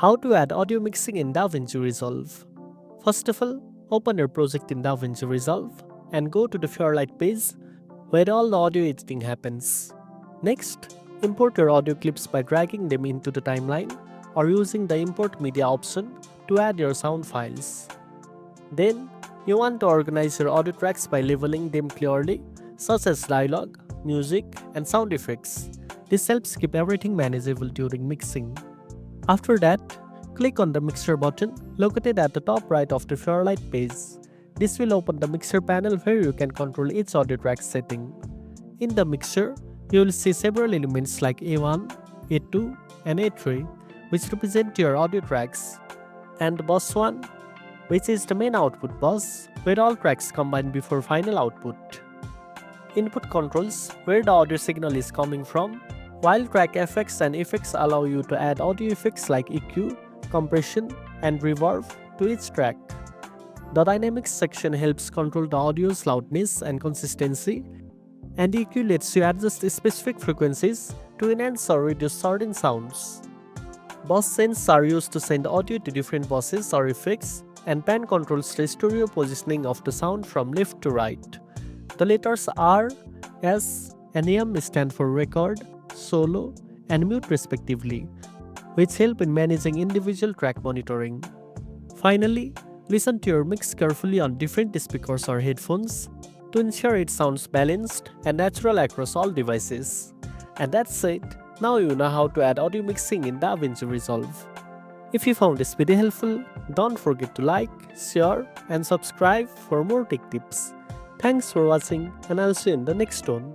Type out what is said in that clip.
How to add audio mixing in DaVinci Resolve. First of all, open your project in DaVinci Resolve and go to the Fairlight page where all the audio editing happens. Next, import your audio clips by dragging them into the timeline or using the import media option to add your sound files. Then, you want to organize your audio tracks by labeling them clearly, such as dialogue, music, and sound effects. This helps keep everything manageable during mixing. After that, click on the Mixer button located at the top right of the Fairlight page. This will open the Mixer panel where you can control each audio track setting. In the Mixer, you will see several elements like A1, A2, and A3, which represent your audio tracks, and Bus 1, which is the main output bus, where all tracks combine before final output. Input controls where the audio signal is coming from, while track effects and effects allow you to add audio effects like EQ, compression, and reverb to each track. The dynamics section helps control the audio's loudness and consistency, and EQ lets you adjust specific frequencies to enhance or reduce certain sounds. Bus sends are used to send audio to different buses or effects, and pan controls the stereo positioning of the sound from left to right. The letters R, S, and M stand for record, solo, and mute respectively, which help in managing individual track monitoring. Finally, listen to your mix carefully on different speakers or headphones to ensure it sounds balanced and natural across all devices. And that's it. Now you know how to add audio mixing in DaVinci Resolve. If you found this video helpful, don't forget to like, share, and subscribe for more tech tips. Thanks for watching, and I'll see you in the next one.